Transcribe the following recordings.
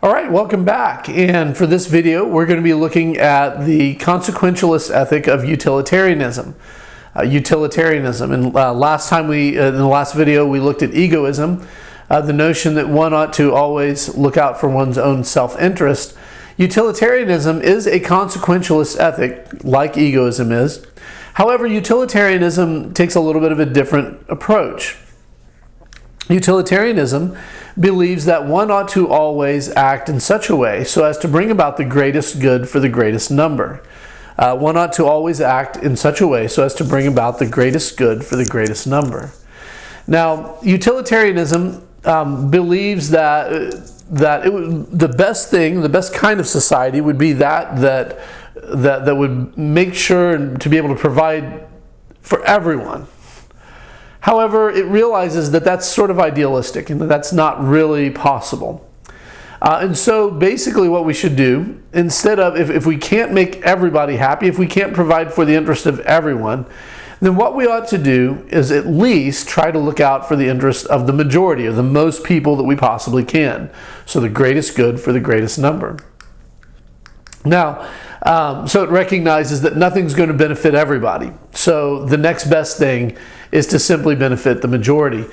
All right, welcome back. And for this video, we're going to be looking at the consequentialist ethic of utilitarianism. Utilitarianism. And last time in the last video, we looked at egoism, the notion that one ought to always look out for one's own self-interest. Utilitarianism is a consequentialist ethic, like egoism is. However, utilitarianism takes a little bit of a different approach. Utilitarianism believes that one ought to always act in such a way so as to bring about the greatest good for the greatest number. One ought to always act in such a way so as to bring about the greatest good for the greatest number. Now, utilitarianism believes that the best thing, the best kind of society would be that would make sure to be able to provide for everyone. However, it realizes that that's sort of idealistic and that that's not really possible. And so basically what we should do, instead of, if we can't make everybody happy, if we can't provide for the interest of everyone, then what we ought to do is at least try to look out for the interest of the majority, or the most people that we possibly can. So the greatest good for the greatest number. Now, so it recognizes that nothing's going to benefit everybody. So the next best thing is to simply benefit the majority.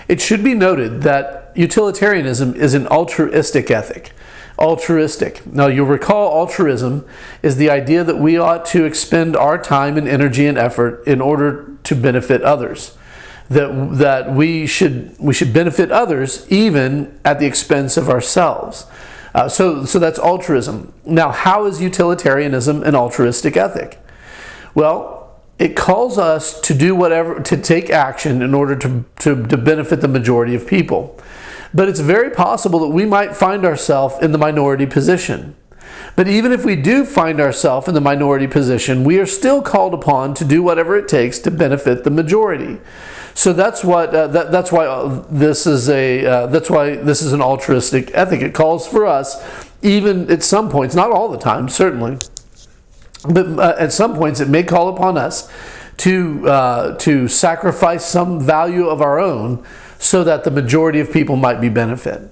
It should be noted that utilitarianism is an altruistic ethic. Altruistic. Now, you'll recall altruism is the idea that we ought to expend our time and energy and effort in order to benefit others. That we should benefit others even at the expense of ourselves. So that's altruism. Now, how is utilitarianism an altruistic ethic? Well, it calls us to do whatever, to take action in order to benefit the majority of people. But it's very possible that we might find ourselves in the minority position. But even if we do find ourselves in the minority position, we are still called upon to do whatever it takes to benefit the majority. So that's why this is an altruistic ethic. It calls for us, even at some points, not all the time, certainly, but at some points it may call upon us to sacrifice some value of our own so that the majority of people might be benefited.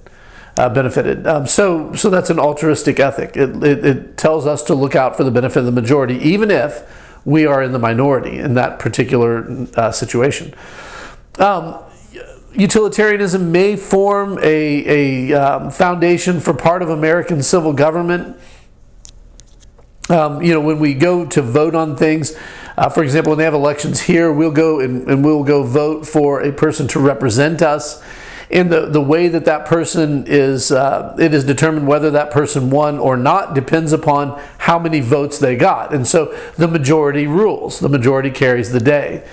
So that's an altruistic ethic. It tells us to look out for the benefit of the majority, even if we are in the minority in that particular situation. Utilitarianism may form a foundation for part of American civil government. When we go to vote on things, for example, when they have elections here, we'll go vote for a person to represent us. And the way that person is, it is determined whether that person won or not depends upon how many votes they got. And so the majority rules. The majority carries the day.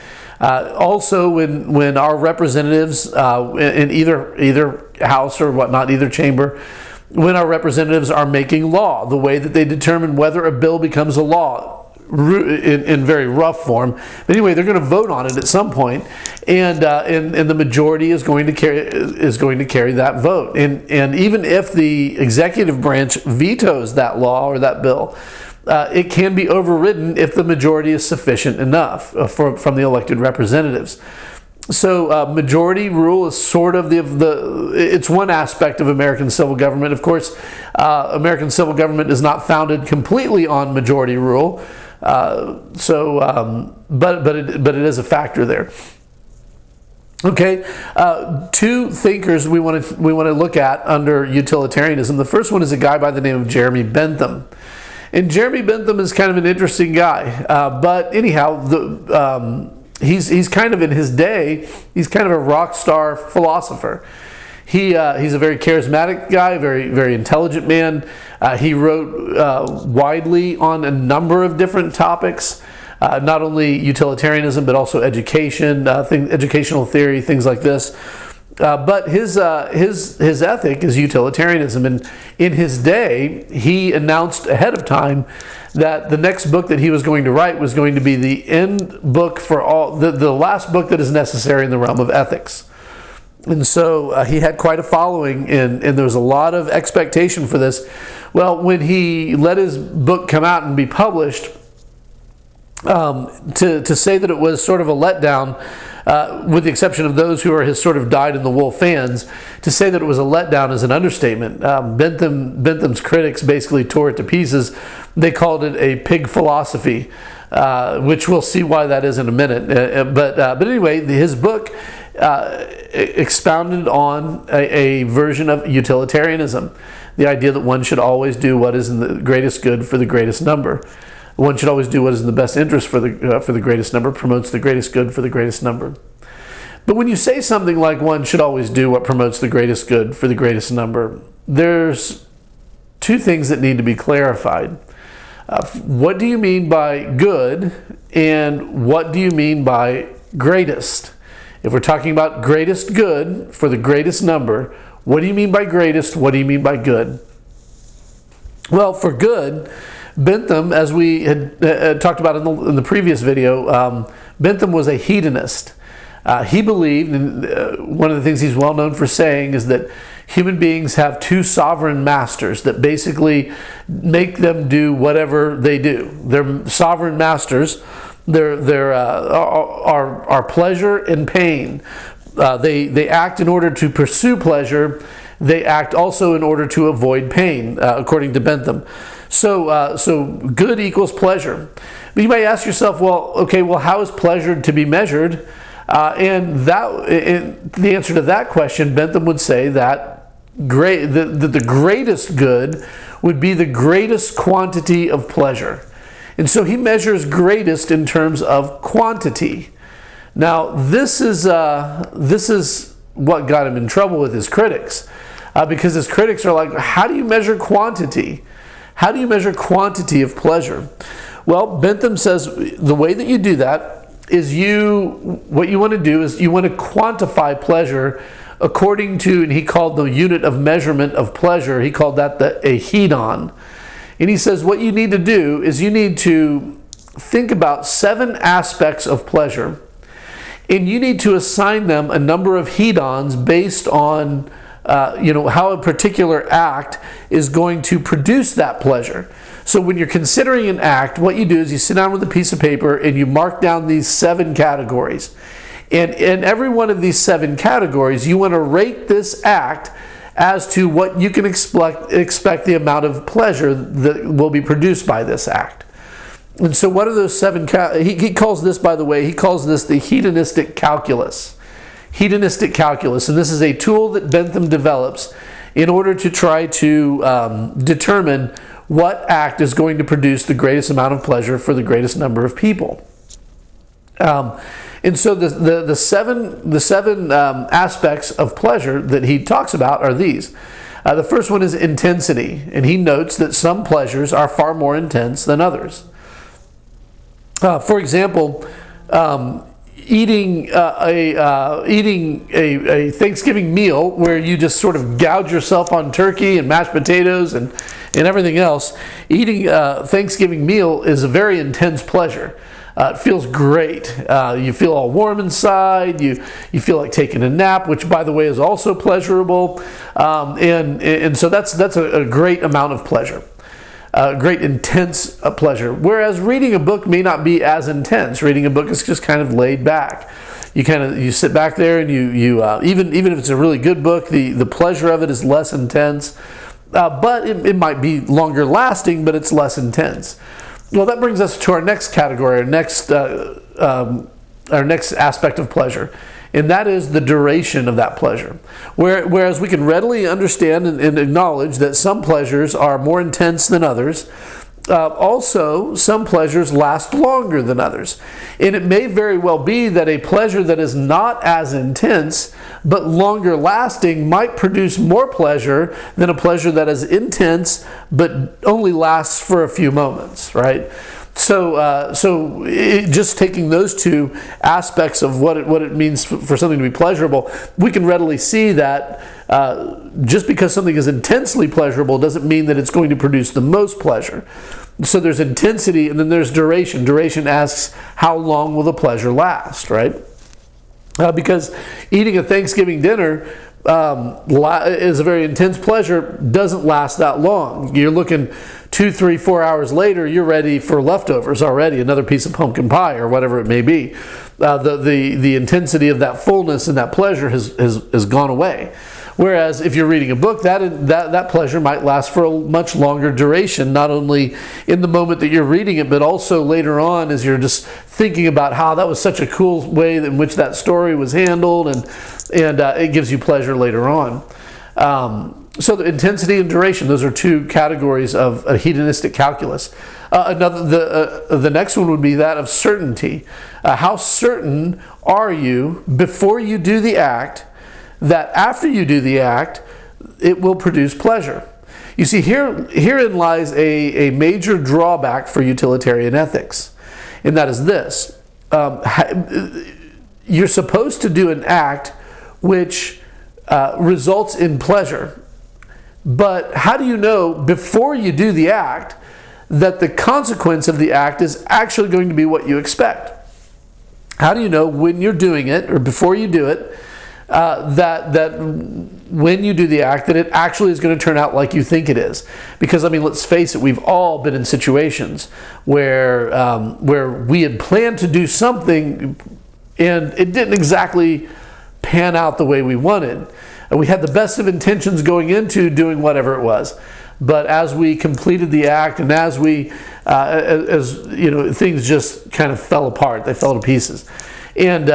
Also, when our representatives in either house or whatnot, either chamber, when our representatives are making law, the way that they determine whether a bill becomes a law, in very rough form. But anyway, they're going to vote on it at some point, and the majority is going to carry that vote. And even if the executive branch vetoes that law or that bill, it can be overridden if the majority is sufficient enough from the elected representatives. So majority rule is sort of it's one aspect of American civil government. Of course, American civil government is not founded completely on majority rule, but it is a factor there. Okay, two thinkers we want to look at under utilitarianism. The first one is a guy by the name of Jeremy Bentham. And Jeremy Bentham is kind of an interesting guy. But anyhow, he's kind of in his day, he's kind of a rock star philosopher. He's a very charismatic guy, very, very intelligent man. He wrote widely on a number of different topics, not only utilitarianism, but also education, educational theory, things like this. But his ethic is utilitarianism, and in his day, he announced ahead of time that the next book that he was going to write was going to be the end book for all, the last book that is necessary in the realm of ethics. And so he had quite a following, and there was a lot of expectation for this. Well, when he let his book come out and be published, to say that it was sort of a letdown with the exception of those who are his sort of dyed-in-the-wool fans. To say that it was a letdown is an understatement. Bentham's critics basically tore it to pieces. They called it a pig philosophy, which we'll see why that is in a minute. But anyway, his book expounded on a version of utilitarianism, the idea that one should always do what is in the greatest good for the greatest number. One should always do what is in the best interest for the greatest number, promotes the greatest good for the greatest number. But when you say something like one should always do what promotes the greatest good for the greatest number, there's two things that need to be clarified. What do you mean by good, and what do you mean by greatest? If we're talking about greatest good for the greatest number, what do you mean by greatest? What do you mean by good? Well, for good, Bentham, as we had talked about in the previous video, Bentham was a hedonist. He believed, and one of the things he's well known for saying is that human beings have two sovereign masters that basically make them do whatever they do. They're sovereign masters. They're are pleasure and pain. They act in order to pursue pleasure. They act also in order to avoid pain, according to Bentham. So good equals pleasure. But you might ask yourself, well, how is pleasure to be measured? And the answer to that question, Bentham would say that the greatest good would be the greatest quantity of pleasure. And so he measures greatest in terms of quantity. Now, this is what got him in trouble with his critics, because his critics are like, how do you measure quantity? How do you measure quantity of pleasure? Well, Bentham says the way that you do that is what you want to do is you want to quantify pleasure according to, and he called the unit of measurement of pleasure, he called that a hedon. And he says what you need to do is you need to think about 7 aspects of pleasure, and you need to assign them a number of hedons based on how a particular act is going to produce that pleasure. So when you're considering an act, what you do is you sit down with a piece of paper and you mark down these 7 categories. And in every one of these 7 categories, you want to rate this act as to what you can expect the amount of pleasure that will be produced by this act. And so what are those 7 he calls this, by the way, he calls this the hedonistic calculus. Hedonistic calculus, and this is a tool that Bentham develops in order to try to determine what act is going to produce the greatest amount of pleasure for the greatest number of people. And so the seven aspects of pleasure that he talks about are these. The first one is intensity, and he notes that some pleasures are far more intense than others. For example, eating a Thanksgiving meal where you just sort of gouge yourself on turkey and mashed potatoes and everything else. Eating a Thanksgiving meal is a very intense pleasure. It feels great. You feel all warm inside. You feel like taking a nap, which, by the way, is also pleasurable. And so that's a great amount of pleasure. Great intense pleasure. Whereas reading a book may not be as intense. Reading a book is just kind of laid back. You sit back there and you even if it's a really good book, the pleasure of it is less intense. But it might be longer lasting, but it's less intense. Well, that brings us to our next category, our next aspect of pleasure, and that is the duration of that pleasure. Whereas we can readily understand and acknowledge that some pleasures are more intense than others, also some pleasures last longer than others. And it may very well be that a pleasure that is not as intense but longer lasting might produce more pleasure than a pleasure that is intense but only lasts for a few moments, right? So just taking those 2 aspects of what it means for something to be pleasurable, we can readily see that just because something is intensely pleasurable doesn't mean that it's going to produce the most pleasure. So there's intensity, and then there's duration. Duration asks, how long will the pleasure last, right? Because eating a Thanksgiving dinner is a very intense pleasure, doesn't last that long. You're looking 2, 3, 4 hours later, you're ready for leftovers already, another piece of pumpkin pie or whatever it may be. The intensity of that fullness and that pleasure has gone away. Whereas if you're reading a book, that pleasure might last for a much longer duration, not only in the moment that you're reading it, but also later on as you're just thinking about how that was such a cool way in which that story was handled, and it gives you pleasure later on. So the intensity and duration, those are two categories of a hedonistic calculus. The next one would be that of certainty. How certain are you before you do the act that after you do the act, it will produce pleasure? You see, herein lies a major drawback for utilitarian ethics, and that is this. You're supposed to do an act which results in pleasure, but how do you know before you do the act that the consequence of the act is actually going to be what you expect? How do you know when you're doing it, or before you do it, that when you do the act, that it actually is going to turn out like you think it is? Because, I mean, let's face it, we've all been in situations where we had planned to do something and it didn't exactly pan out the way we wanted. And we had the best of intentions going into doing whatever it was. But as we completed the act, and as we, as you know, things just kind of fell apart. They fell to pieces. And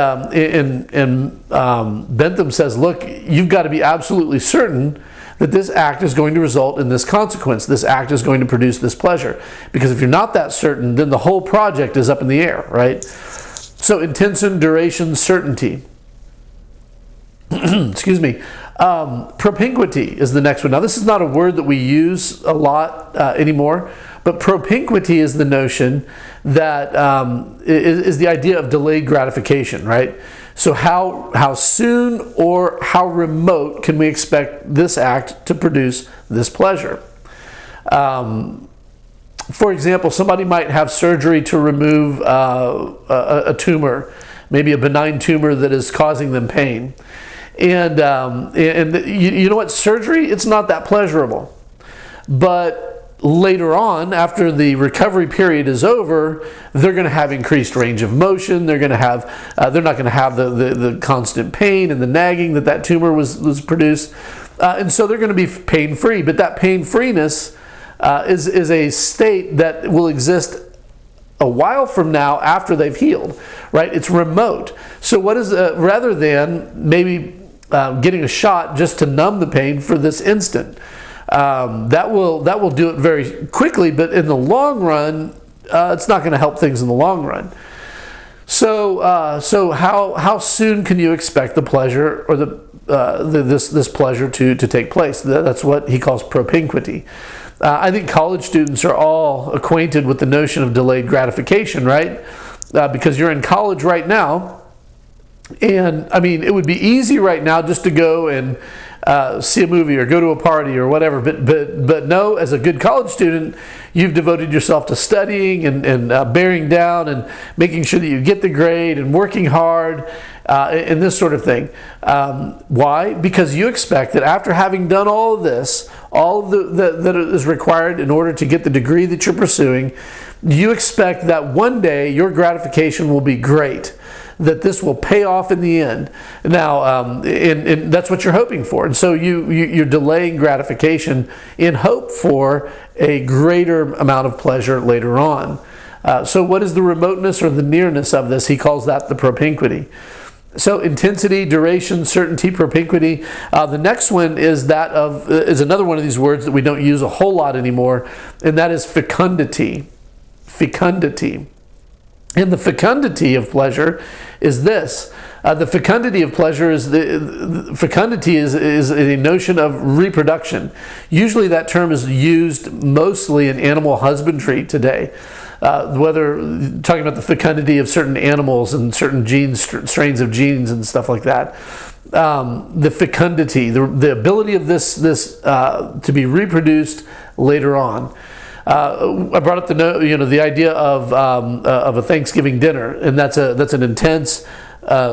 Bentham says, look, you've got to be absolutely certain that this act is going to result in this consequence. This act is going to produce this pleasure. Because if you're not that certain, then the whole project is up in the air, right? So intention, duration, certainty. Excuse me. Propinquity is the next one. Now, this is not a word that we use a lot anymore, but propinquity is the notion that is the idea of delayed gratification, right? So how soon or how remote can we expect this act to produce this pleasure? For example, somebody might have surgery to remove a tumor, maybe a benign tumor that is causing them pain. And you know what? Surgery, it's not that pleasurable. But later on, after the recovery period is over, they're going to have increased range of motion. They're going to have, they're not going to have the constant pain and the nagging that tumor was produced. And so they're going to be pain-free. But that pain-freeness is a state that will exist a while from now after they've healed, right? It's remote. So what is, rather than maybe getting a shot just to numb the pain for this instant, that will do it very quickly, but in the long run, it's not going to help things in the long run. So how soon can you expect the pleasure or this pleasure to take place? That's what he calls propinquity. I think college students are all acquainted with the notion of delayed gratification, right? Because you're in college right now. And I mean, it would be easy right now just to go and see a movie or go to a party or whatever. But no, as a good college student, you've devoted yourself to studying and bearing down and making sure that you get the grade and working hard and this sort of thing. Why? Because you expect that after having done all of this, all of that is required in order to get the degree that you're pursuing, you expect that one day your gratification will be great, that this will pay off in the end. Now, and that's what you're hoping for. And so you're delaying gratification in hope for a greater amount of pleasure later on. So what is the remoteness or the nearness of this? He calls that the propinquity. So intensity, duration, certainty, propinquity. The next one is is another one of these words that we don't use a whole lot anymore, and that is fecundity. Fecundity. And the fecundity of pleasure is this. The fecundity of pleasure is fecundity is a notion of reproduction. Usually that term is used mostly in animal husbandry today. Whether talking about the fecundity of certain animals and certain genes, strains of genes and stuff like that. The fecundity, the ability of this to be reproduced later on. I brought up the idea of a Thanksgiving dinner, and that's an intense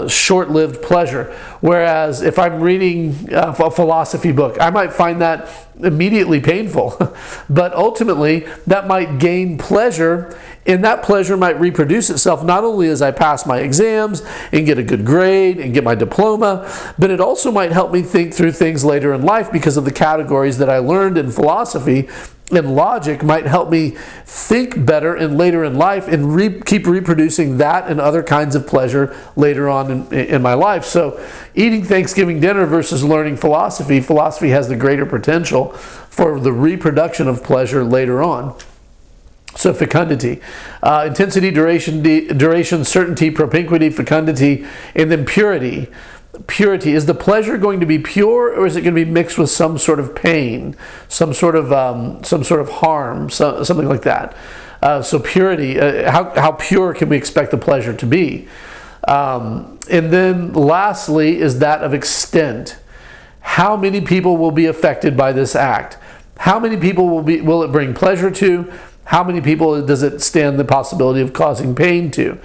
short-lived pleasure. Whereas if I'm reading a philosophy book, I might find that immediately painful. But ultimately, that might gain pleasure, and that pleasure might reproduce itself not only as I pass my exams and get a good grade and get my diploma, but it also might help me think through things later in life because of the categories that I learned in philosophy. And logic might help me think better and later in life and keep reproducing that and other kinds of pleasure later on in my life. So eating Thanksgiving dinner versus learning philosophy has the greater potential for the reproduction of pleasure later on. So fecundity, intensity, duration, certainty, propinquity, fecundity, and then purity. Purity, is the pleasure going to be pure, or is it going to be mixed with some sort of pain, some sort of harm, something like that? So purity, how pure can we expect the pleasure to be? And then lastly is that of extent. How many people will be affected by this act? How many people will it bring pleasure to? How many people does it stand the possibility of causing pain to?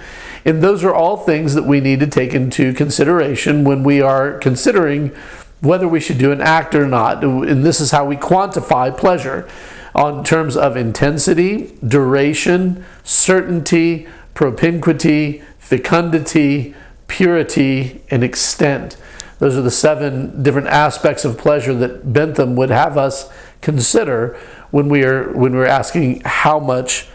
And those are all things that we need to take into consideration when we are considering whether we should do an act or not. And this is how we quantify pleasure on terms of intensity, duration, certainty, propinquity, fecundity, purity, and extent. Those are the 7 different aspects of pleasure that Bentham would have us consider when we're asking how much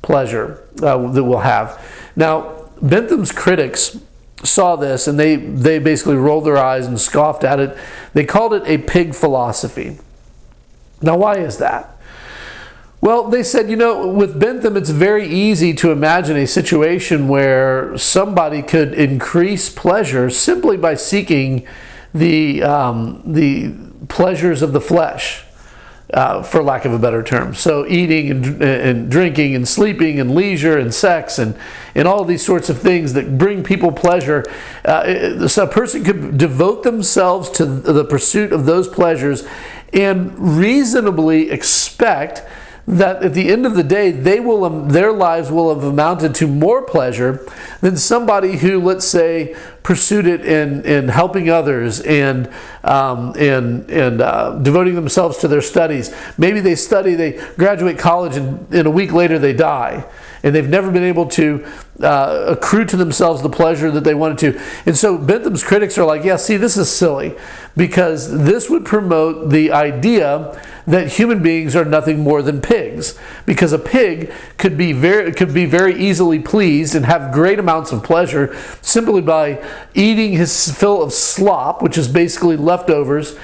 pleasure that we'll have. Now, Bentham's critics saw this and they basically rolled their eyes and scoffed at it. They called it a pig philosophy. Now, why is that? Well, they said, with Bentham, it's very easy to imagine a situation where somebody could increase pleasure simply by seeking the pleasures of the flesh. For lack of a better term. So eating and drinking and sleeping and leisure and sex and all these sorts of things that bring people pleasure. So a person could devote themselves to the pursuit of those pleasures and reasonably expect that at the end of the day, their lives will have amounted to more pleasure than somebody who, let's say, pursued it in helping others and devoting themselves to their studies. Maybe they graduate college, and a week later they die. And they've never been able to accrue to themselves the pleasure that they wanted to. And so Bentham's critics are like, yeah, see, this is silly, because this would promote the idea that human beings are nothing more than pigs, because a pig could be very easily pleased and have great amounts of pleasure simply by eating his fill of slop, which is basically leftovers,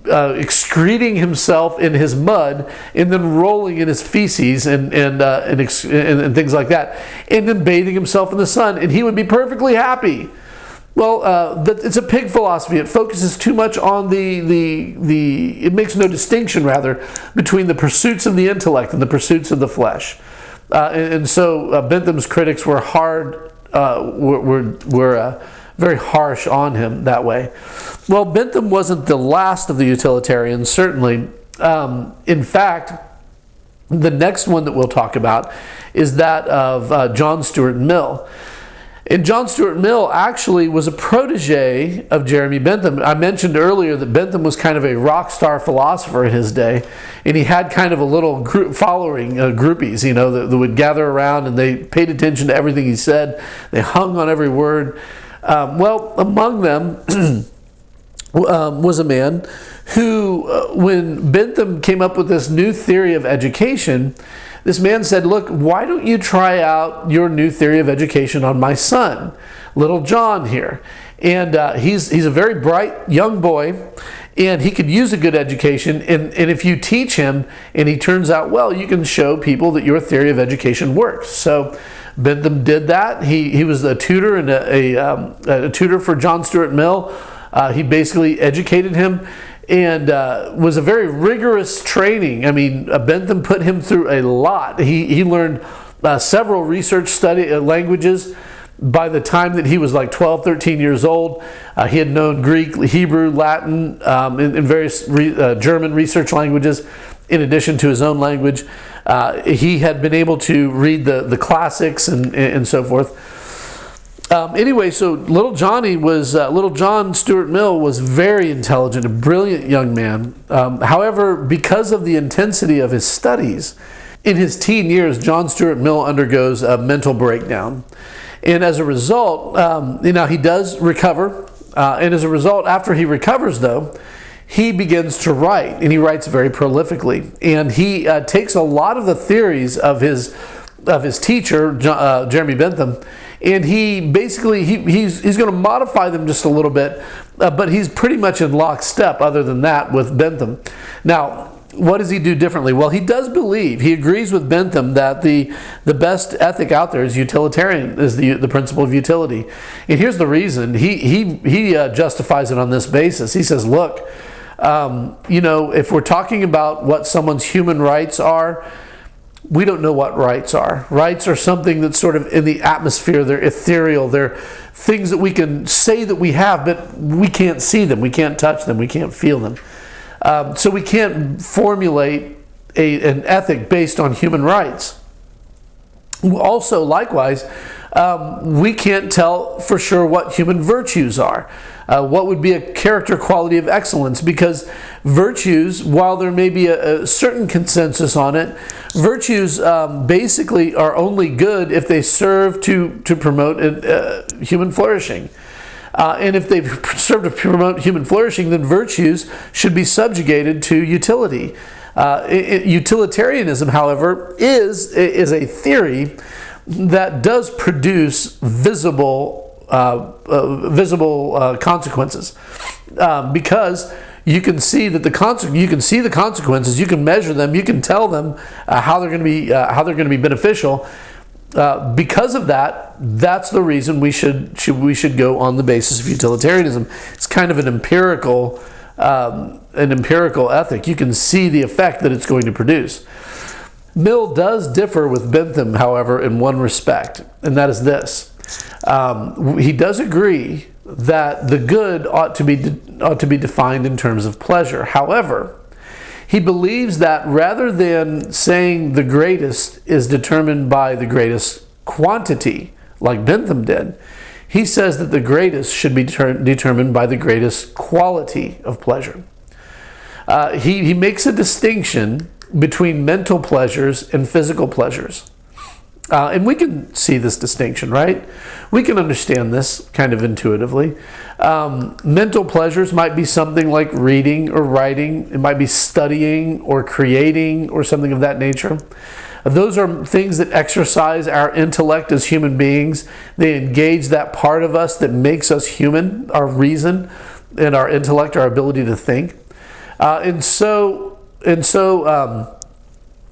excreting himself in his mud, and then rolling in his feces and things like that, and then bathing himself in the sun, and he would be perfectly happy. Well, it's a pig philosophy. It focuses too much on it makes no distinction, rather, between the pursuits of the intellect and the pursuits of the flesh. And so Bentham's critics were very harsh on him that way. Well, Bentham wasn't the last of the utilitarians, certainly. In fact, the next one that we'll talk about is that of John Stuart Mill. And John Stuart Mill actually was a protege of Jeremy Bentham. I mentioned earlier that Bentham was kind of a rock star philosopher in his day, and he had kind of a little group following, groupies, that would gather around, and they paid attention to everything he said. They hung on every word. Well, among them was a man who, when Bentham came up with this new theory of education, this man said, look, why don't you try out your new theory of education on my son, little John here? And he's a very bright young boy, and he could use a good education. And if you teach him and he turns out well, you can show people that your theory of education works. So Bentham did that. He was a tutor and a tutor for John Stuart Mill. He basically educated him, and was a very rigorous training. I mean, Bentham put him through a lot. He learned several research languages. By the time that he was like 12, 13 years old, he had known Greek, Hebrew, Latin, and various German research languages, in addition to his own language. He had been able to read the classics and so forth. Anyway, so little John Stuart Mill was very intelligent, a brilliant young man. However, because of the intensity of his studies, in his teen years, John Stuart Mill undergoes a mental breakdown. And as a result, he does recover. And as a result, after he recovers, though, he begins to write, and he writes very prolifically. And he takes a lot of the theories of his teacher, Jeremy Bentham, and he basically he's going to modify them just a little bit, but he's pretty much in lockstep, other than that, with Bentham. Now, what does he do differently? Well, he does believe, he agrees with Bentham that the best ethic out there is utilitarian, is the principle of utility. And here's the reason. He justifies it on this basis. He says, look, if we're talking about what someone's human rights are, we don't know what rights are. Rights are something that's sort of in the atmosphere. They're ethereal. They're things that we can say that we have, but we can't see them. We can't touch them. We can't feel them. So we can't formulate an ethic based on human rights. Also, likewise, we can't tell for sure what human virtues are. What would be a character quality of excellence? Because virtues, while there may be a certain consensus on it, virtues basically are only good if they serve to promote human flourishing. And if they serve to promote human flourishing, then virtues should be subjugated to utility. Utilitarianism, however, is a theory that does produce visible consequences, because you can see that the consequences. You can measure them. You can tell them how they're going to be beneficial. Because of that, that's the reason we should go on the basis of utilitarianism. It's kind of an empirical ethic. You can see the effect that it's going to produce. Mill does differ with Bentham, however, in one respect, and that is this. He does agree that the good ought to be defined in terms of pleasure. However, he believes that rather than saying the greatest is determined by the greatest quantity, like Bentham did, he says that the greatest should be determined by the greatest quality of pleasure. He makes a distinction between mental pleasures and physical pleasures. And we can see this distinction, right? We can understand this kind of intuitively. Mental pleasures might be something like reading or writing. It might be studying or creating or something of that nature. Those are things that exercise our intellect as human beings. They engage that part of us that makes us human, our reason and our intellect, our ability to think. And so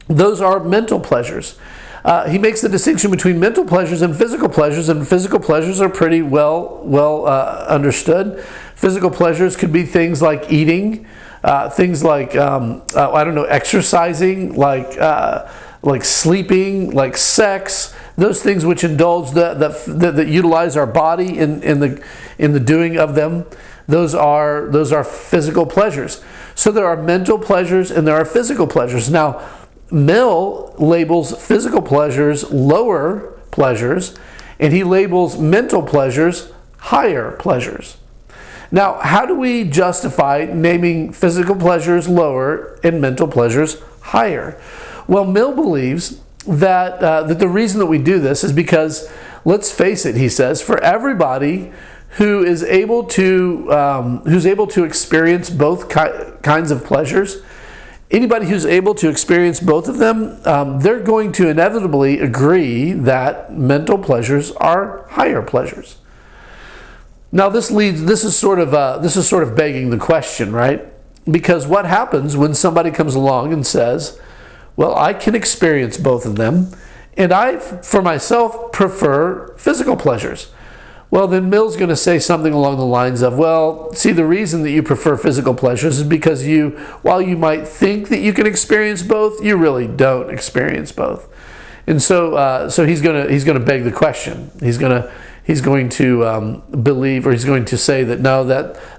those are mental pleasures. He makes the distinction between mental pleasures and physical pleasures are pretty well understood. Physical pleasures could be things like eating, things like exercising, like sleeping, like sex. Those things which indulge that utilize our body in the doing of them. Those are physical pleasures. So there are mental pleasures and there are physical pleasures. Now, Mill labels physical pleasures lower pleasures, and he labels mental pleasures higher pleasures. Now, how do we justify naming physical pleasures lower and mental pleasures higher? Well, Mill believes that the reason that we do this is because, let's face it, he says, for everybody who is able to experience both kinds of pleasures, anybody who's able to experience both of them, they're going to inevitably agree that mental pleasures are higher pleasures. Now, this is sort of begging the question, right? Because what happens when somebody comes along and says, "Well, I can experience both of them, and I, for myself, prefer physical pleasures." Well, then Mill's going to say something along the lines of, well, see, the reason that you prefer physical pleasures is because while you might think that you can experience both, you really don't experience both. And so he's going to beg the question. He's going to believe, or he's going to say that no,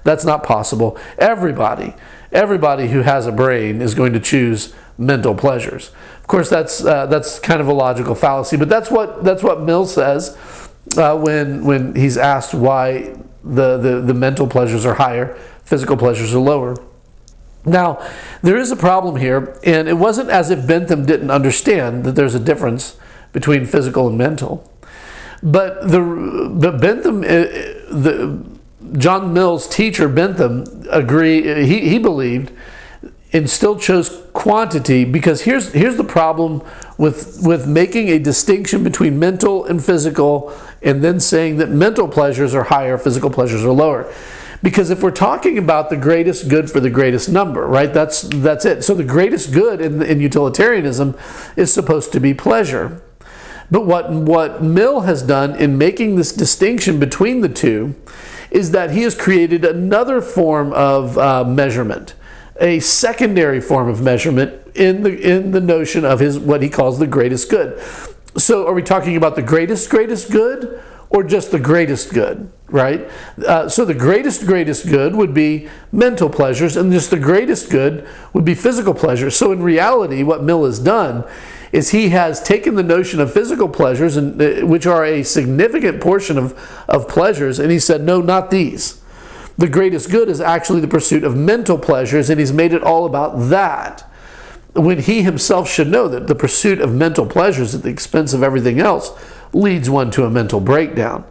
that's not possible. Everybody who has a brain is going to choose mental pleasures. Of course, that's kind of a logical fallacy, but that's what Mill says. when he's asked why the mental pleasures are higher, physical pleasures are lower. Now, there is a problem here, and it wasn't as if Bentham didn't understand that there's a difference between physical and mental. But Bentham, John Mill's teacher Bentham, he believed and still chose quantity, because here's the problem with making a distinction between mental and physical, and then saying that mental pleasures are higher, physical pleasures are lower. Because if we're talking about the greatest good for the greatest number, right, that's it. So the greatest good in utilitarianism is supposed to be pleasure. But what Mill has done in making this distinction between the two is that he has created another form of measurement, a secondary form of measurement in the notion of what he calls the greatest good. So are we talking about the greatest good, or just the greatest good, right? So the greatest good would be mental pleasures, and just the greatest good would be physical pleasures. So in reality, what Mill has done is he has taken the notion of physical pleasures, which are a significant portion of pleasures, and he said, no, not these. The greatest good is actually the pursuit of mental pleasures, and he's made it all about that, when he himself should know that the pursuit of mental pleasures at the expense of everything else leads one to a mental breakdown.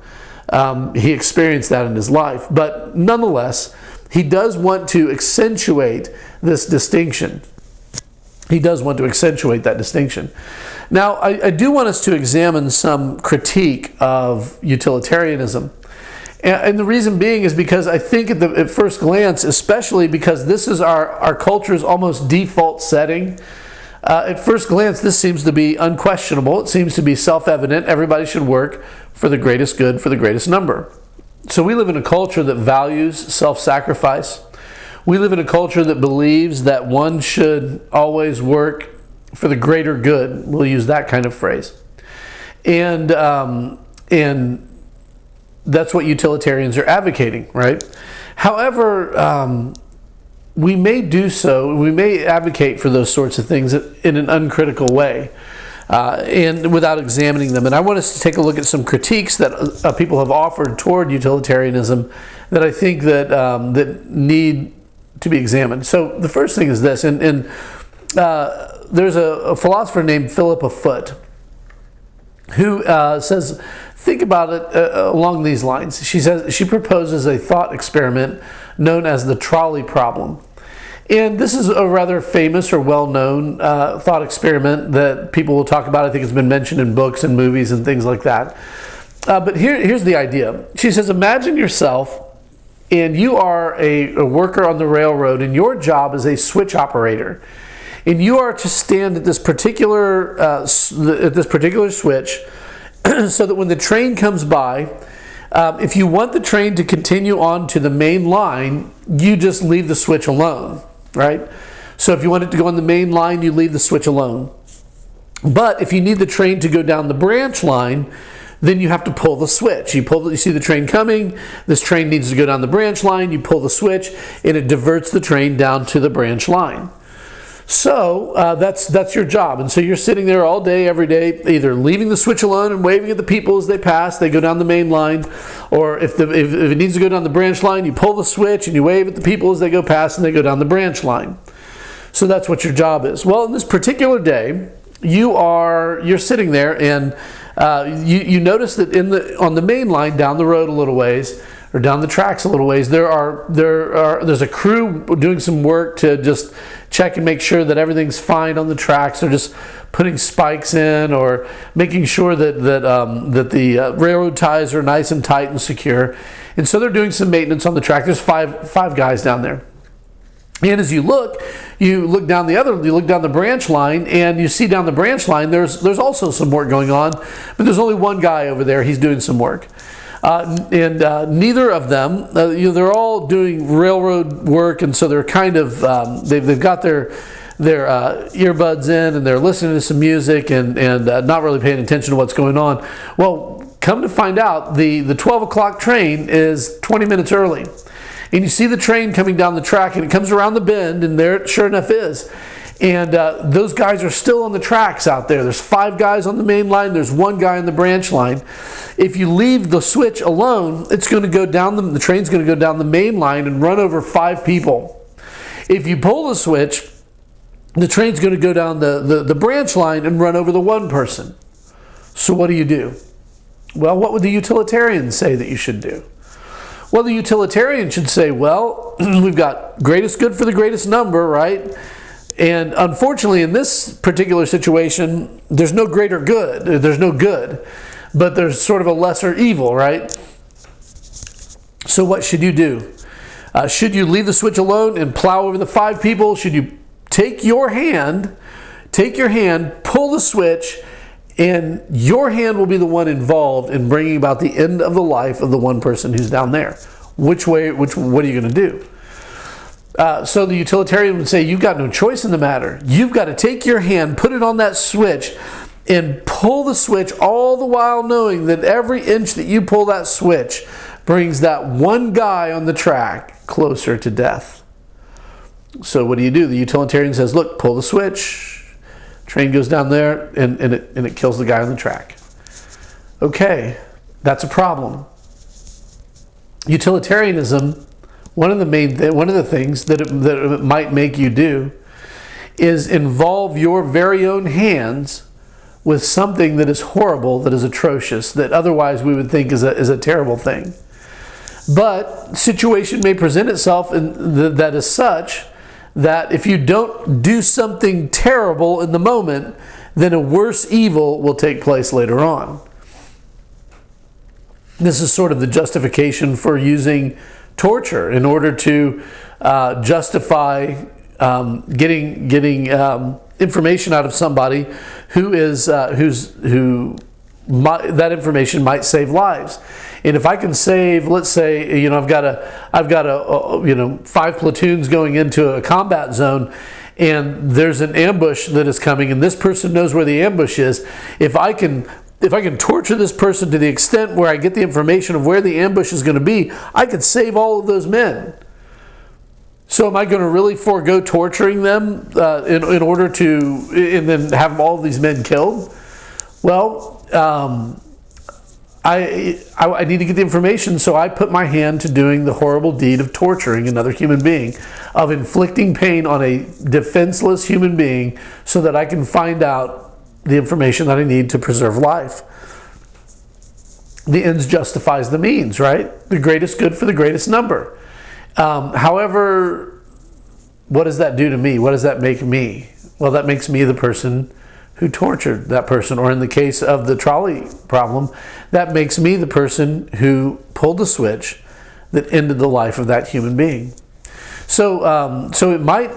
He experienced that in his life. But nonetheless, he does want to accentuate this distinction. He does want to accentuate that distinction. Now, I do want us to examine some critique of utilitarianism. And the reason being is because I think at first glance, especially because this is our culture's almost default setting, at first glance, this seems to be unquestionable. It seems to be self-evident. Everybody should work for the greatest good for the greatest number. So we live in a culture that values self-sacrifice. We live in a culture that believes that one should always work for the greater good. We'll use that kind of phrase. And that's what utilitarians are advocating, right? However, we may do so, we may advocate for those sorts of things in an uncritical way, and without examining them. And I want us to take a look at some critiques that people have offered toward utilitarianism that I think that need to be examined. So the first thing is this, and there's a philosopher named Philippa Foot who says, think about it along these lines. She proposes a thought experiment known as the trolley problem. And this is a rather famous or well-known thought experiment that people will talk about. I think it's been mentioned in books and movies and things like that. But here's the idea. She says, imagine yourself and you are a worker on the railroad, and your job is a switch operator. And you are to stand at this particular switch so that when the train comes by, if you want the train to continue on to the main line, you just leave the switch alone, right? So if you want it to go on the main line, you leave the switch alone. But if you need the train to go down the branch line, then you have to pull the switch. You see the train coming, this train needs to go down the branch line, you pull the switch, and it diverts the train down to the branch line. So that's your job. And so you're sitting there all day, every day, either leaving the switch alone and waving at the people as they pass, they go down the main line, or if it needs to go down the branch line, you pull the switch and you wave at the people as they go past and they go down the branch line. So that's what your job is. Well, in this particular day, you're sitting there, and you notice that on the main line down the road a little ways, or down the tracks a little ways, there's a crew doing some work to just check and make sure that everything's fine on the tracks. They're just putting spikes in or making sure that the railroad ties are nice and tight and secure. And so they're doing some maintenance on the track. There's five guys down there. And as you look down the branch line, and you see down the branch line there's also some work going on, but there's only one guy over there. He's doing some work. And neither of them, they're all doing railroad work, and so they're kind of they've got their earbuds in, and they're listening to some music and not really paying attention to what's going on. Well, come to find out, the 12 o'clock train is 20 minutes early. And you see the train coming down the track, and it comes around the bend, and there it sure enough is. And those guys are still on the tracks out there. There's 5 guys on the main line. There's 1 guy on the branch line. If you leave the switch alone, it's going to go down the train's going to go down the main line and run over 5 people. If you pull the switch, the train's going to go down the branch line and run over the 1 person. So what do you do? Well, what would the utilitarians say that you should do? Well, the utilitarian should say, well, we've got greatest good for the greatest number, right? And unfortunately, in this particular situation, there's no greater good. There's no good, but there's sort of a lesser evil, right? So what should you do? Should you leave the switch alone and plow over the 5 people? Should you take your hand, pull the switch, and your hand will be the one involved in bringing about the end of the life of the 1 person who's down there? What are you going to do? So the utilitarian would say, you've got no choice in the matter. You've got to take your hand, put it on that switch, and pull the switch, all the while knowing that every inch that you pull that switch brings that 1 guy on the track closer to death. So what do? The utilitarian says, look, pull the switch. Train goes down there, and it kills the guy on the track. Okay, that's a problem. Utilitarianism, one of the things that it might make you do is involve your very own hands with something that is horrible, that is atrocious, that otherwise we would think is a terrible thing. But situation may present itself that is such that if you don't do something terrible in the moment, then a worse evil will take place later on. This is sort of the justification for using torture in order to justify getting information out of somebody that information might save lives. And if I can save, let's say, I've got 5 platoons going into a combat zone, and there's an ambush that is coming, and this person knows where the ambush is. If I can torture this person to the extent where I get the information of where the ambush is going to be, I could save all of those men. So am I going to really forego torturing them in order to, and then have all of these men killed? Well, I need to get the information, so I put my hand to doing the horrible deed of torturing another human being, of inflicting pain on a defenseless human being so that I can find out the information that I need to preserve life. The ends justifies the means, right? The greatest good for the greatest number. However, what does that do to me? What does that make me? Well, that makes me the person who tortured that person, or in the case of the trolley problem, that makes me the person who pulled the switch that ended the life of that human being. So it might,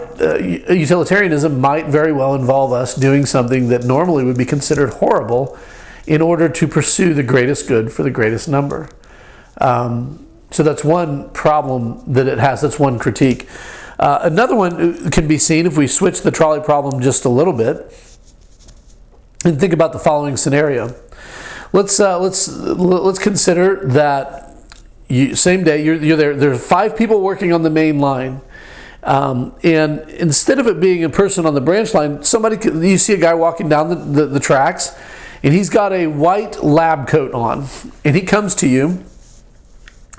utilitarianism might very well involve us doing something that normally would be considered horrible in order to pursue the greatest good for the greatest number. So that's one problem that it has. That's one critique. Another one can be seen if we switch the trolley problem just a little bit and think about the following scenario. Let's consider that same day you're there. There's 5 people working on the main line, and instead of it being a person on the branch line, you see a guy walking down the tracks, and he's got a white lab coat on, and he comes to you.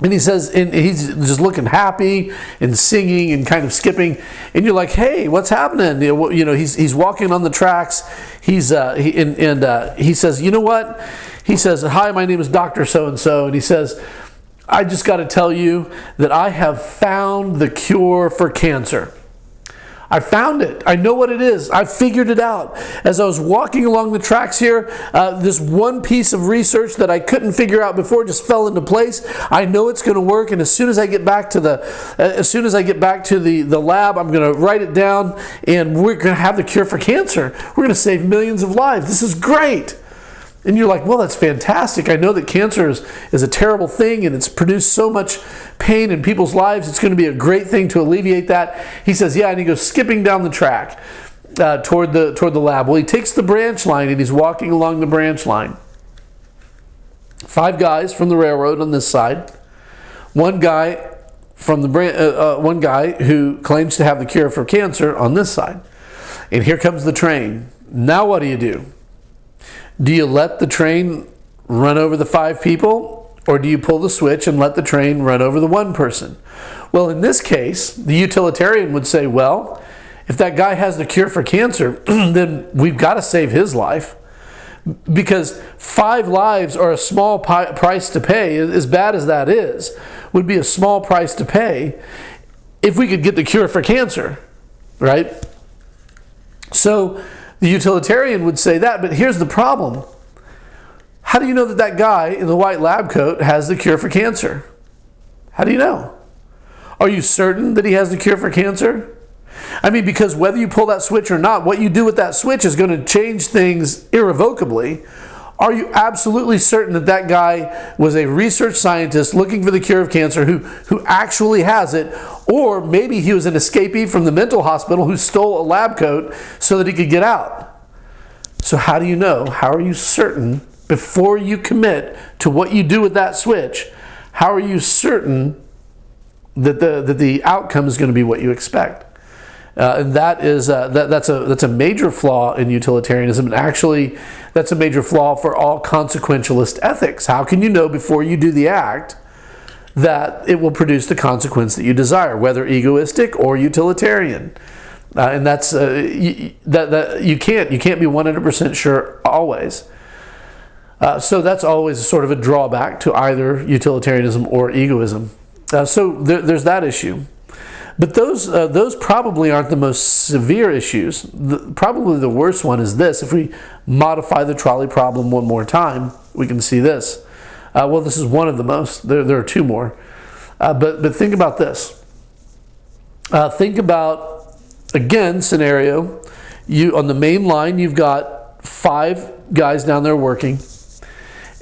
And he says, and he's just looking happy and singing and kind of skipping, and you're like, "Hey, what's happening?" He's walking on the tracks. He says, "You know what?" He says, "Hi, my name is Dr. So-and-so," and he says, "I just got to tell you that I have found the cure for cancer. I found it. I know what it is. I figured it out. As I was walking along the tracks here, this one piece of research that I couldn't figure out before just fell into place. I know it's going to work, and as soon as I get back to the lab, I'm going to write it down, and we're going to have the cure for cancer. We're going to save millions of lives. This is great." And you're like, "Well, that's fantastic. I know that cancer is a terrible thing, and it's produced so much pain in people's lives. It's going to be a great thing to alleviate that." He says, "Yeah," and he goes skipping down the track toward the lab. Well, he takes the branch line, and he's walking along the branch line. 5 guys from the railroad on this side, one guy from one guy who claims to have the cure for cancer on this side. And here comes the train. Now what do? Do you let the train run over the 5 people, or do you pull the switch and let the train run over the 1 person? Well, in this case, the utilitarian would say, well, if that guy has the cure for cancer, then we've got to save his life. Because 5 lives are a small price to pay, as bad as that is, would be a small price to pay if we could get the cure for cancer, right? So the utilitarian would say that, but here's the problem. How do you know that that guy in the white lab coat has the cure for cancer? How do you know? Are you certain that he has the cure for cancer? I mean, because whether you pull that switch or not, what you do with that switch is going to change things irrevocably. Are you absolutely certain that that guy was a research scientist looking for the cure of cancer who actually has it? Or maybe he was an escapee from the mental hospital who stole a lab coat so that he could get out. So how do you know? How are you certain before you commit to what you do with that switch? How are you certain that the outcome is going to be what you expect? And that's a major flaw in utilitarianism, and actually that's a major flaw for all consequentialist ethics. How can you know before you do the act that it will produce the consequence that you desire, whether egoistic or utilitarian? And that's you can't be 100% sure always. So that's always sort of a drawback to either utilitarianism or egoism. So there's that issue. But those probably aren't the most severe issues. Probably the worst one is this. If we modify the trolley problem one more time, we can see this. Well, this is one of the most. There are 2 more. But think about this. Think about, again, scenario. On the main line, you've got 5 guys down there working.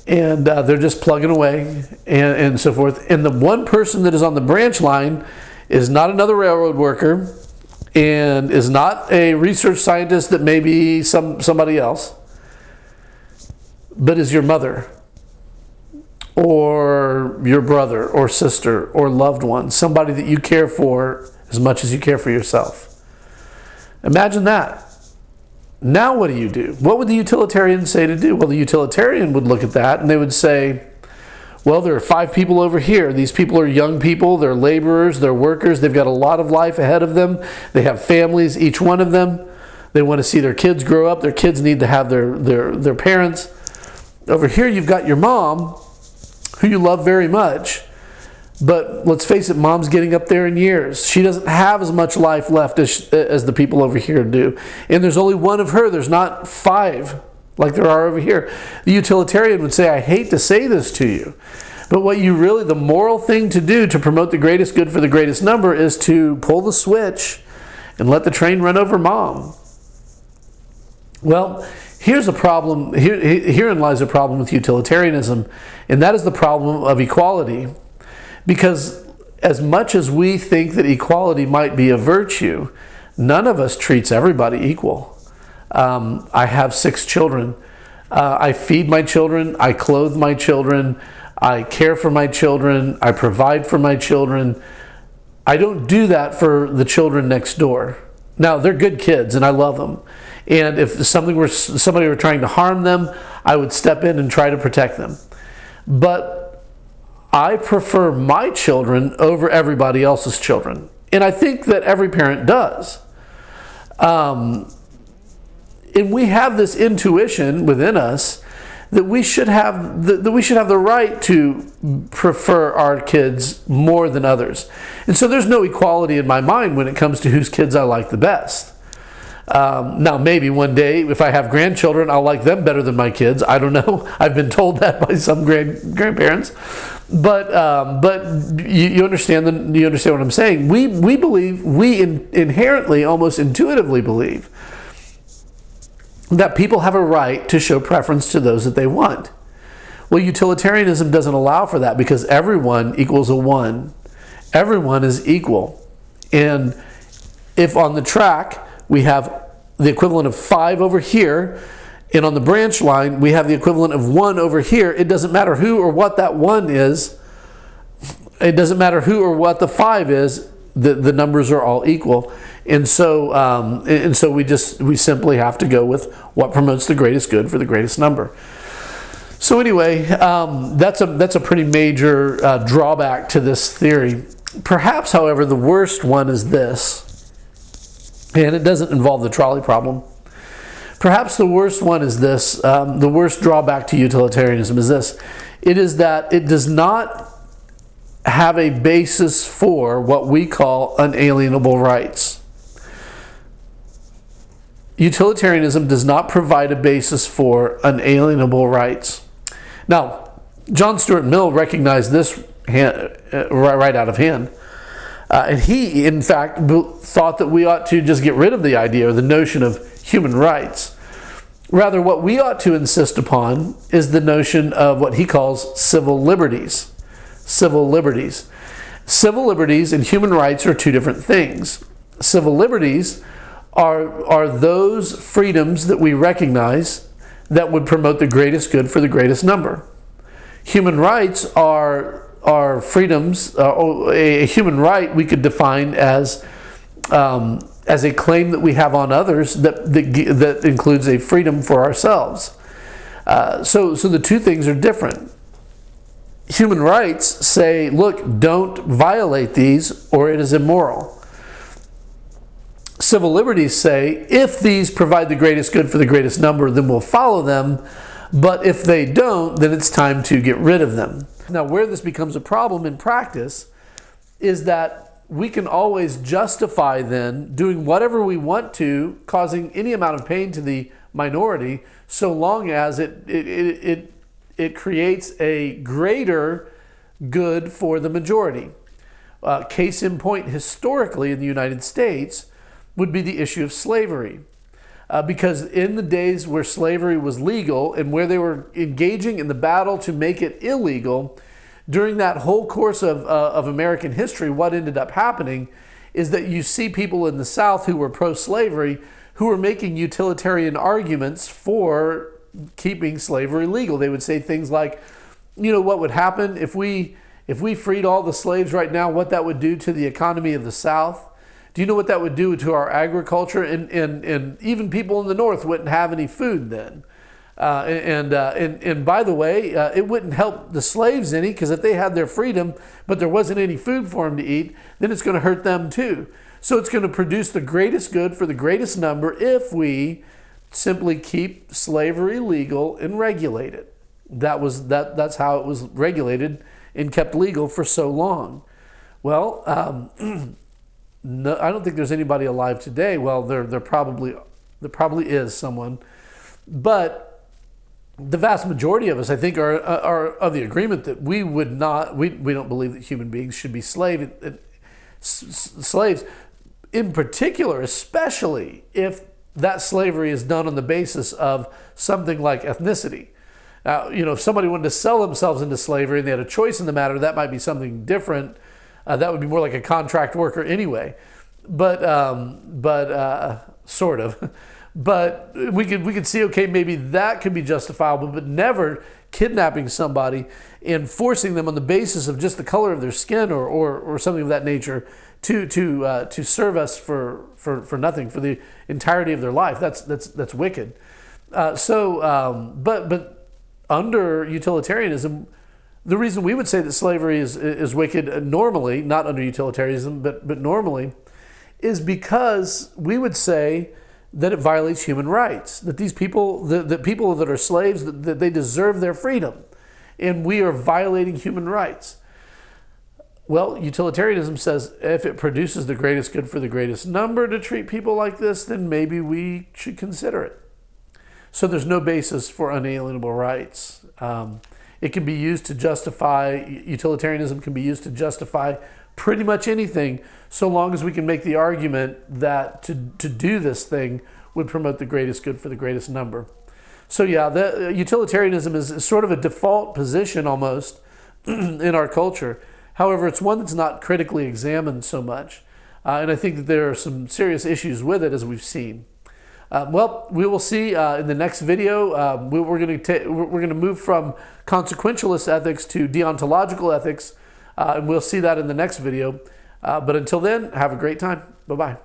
And they're just plugging away and so forth. And the 1 person that is on the branch line is not another railroad worker and is not a research scientist that may be somebody else, but is your mother or your brother or sister or loved one, somebody that you care for as much as you care for yourself. Imagine that. Now what do? What would the utilitarian say to do? Well, the utilitarian would look at that and they would say, well, there are 5 people over here. These people are young people. They're laborers. They're workers. They've got a lot of life ahead of them. They have families, each one of them. They want to see their kids grow up. Their kids need to have their parents. Over here, you've got your mom, who you love very much. But let's face it, mom's getting up there in years. She doesn't have as much life left as the people over here do. And there's only 1 of her. There's not 5. Like there are over here. The utilitarian would say, I hate to say this to you, but the moral thing to do to promote the greatest good for the greatest number is to pull the switch and let the train run over mom. Well, here's a problem. Herein lies a problem with utilitarianism, and that is the problem of equality. Because as much as we think that equality might be a virtue, none of us treats everybody equal. I have 6 children. I feed my children. I clothe my children. I care for my children. I provide for my children. I don't do that for the children next door. Now, they're good kids and I love them. And if somebody were trying to harm them, I would step in and try to protect them. But I prefer my children over everybody else's children. And I think that every parent does. And we have this intuition within us that we should have the right to prefer our kids more than others. And so there's no equality in my mind when it comes to whose kids I like the best. Now maybe one day if I have grandchildren, I'll like them better than my kids. I don't know. I've been told that by some grandparents. But you understand what I'm saying. We believe, we inherently, almost intuitively believe that people have a right to show preference to those that they want. Well, utilitarianism doesn't allow for that because everyone equals a 1. Everyone is equal. And if on the track we have the equivalent of 5 over here, and on the branch line we have the equivalent of 1 over here, it doesn't matter who or what that 1 is. It doesn't matter who or what the 5 is. the numbers are all equal, and so we simply have to go with what promotes the greatest good for the greatest number. So anyway, that's a pretty major drawback to this theory. Perhaps, however, the worst one is this, and it doesn't involve the trolley problem. Perhaps the worst one is this, the worst drawback to utilitarianism is this. It is that it does not have a basis for what we call unalienable rights. Utilitarianism does not provide a basis for unalienable rights. Now, John Stuart Mill recognized this right out of hand. And he, in fact, thought that we ought to just get rid of the idea or the notion of human rights. Rather, what we ought to insist upon is the notion of what he calls civil liberties. Civil liberties. Civil liberties and human rights are two different things. Civil liberties are those freedoms that we recognize that would promote the greatest good for the greatest number. Human rights are freedoms. A human right we could define as a claim that we have on others that includes a freedom for ourselves. So the two things are different. Human rights say, look, don't violate these or it is immoral. Civil liberties say, if these provide the greatest good for the greatest number, then we'll follow them. But if they don't, then it's time to get rid of them. Now, where this becomes a problem in practice is that we can always justify then doing whatever we want to, causing any amount of pain to the minority, so long as it creates a greater good for the majority. Case in point, historically in the United States, would be the issue of slavery. Because in the days where slavery was legal and where they were engaging in the battle to make it illegal, during that whole course of American history, what ended up happening is that you see people in the South who were pro-slavery who were making utilitarian arguments for keeping slavery legal. They would say things like, you know, what would happen if we freed all the slaves right now, what that would do to the economy of the South? Do you know what that would do to our agriculture? And even people in the North wouldn't have any food then. And by the way, it wouldn't help the slaves any, because if they had their freedom, but there wasn't any food for them to eat, then it's going to hurt them too. So it's going to produce the greatest good for the greatest number if we simply keep slavery legal and regulate it. That's how it was regulated and kept legal for so long. Well, no, I don't think there's anybody alive today. Well, there probably is someone, but the vast majority of us, I think, are of the agreement that we don't believe that human beings should be slaves. In particular, especially if that slavery is done on the basis of something like ethnicity. Now, you know, if somebody wanted to sell themselves into slavery and they had a choice in the matter, that might be something different. That would be more like a contract worker anyway, but sort of. But we could see, okay, maybe that could be justifiable, but never kidnapping somebody and forcing them on the basis of just the color of their skin or something of that nature to serve us for nothing for the entirety of their life. That's wicked. But under utilitarianism, the reason we would say that slavery is wicked normally, not under utilitarianism, but normally, is because we would say that it violates human rights, that these people, the people that are slaves, that they deserve their freedom, and we are violating human rights. Well, utilitarianism says if it produces the greatest good for the greatest number to treat people like this, then maybe we should consider it. So there's no basis for unalienable rights. It can be used to justify, utilitarianism can be used to justify pretty much anything, so long as we can make the argument that to do this thing would promote the greatest good for the greatest number. So yeah, utilitarianism is sort of a default position almost in our culture. However, it's one that's not critically examined so much. And I think that there are some serious issues with it, as we've seen. Well, we will see in the next video. We're going to move from consequentialist ethics to deontological ethics, and we'll see that in the next video. But until then, have a great time. Bye-bye.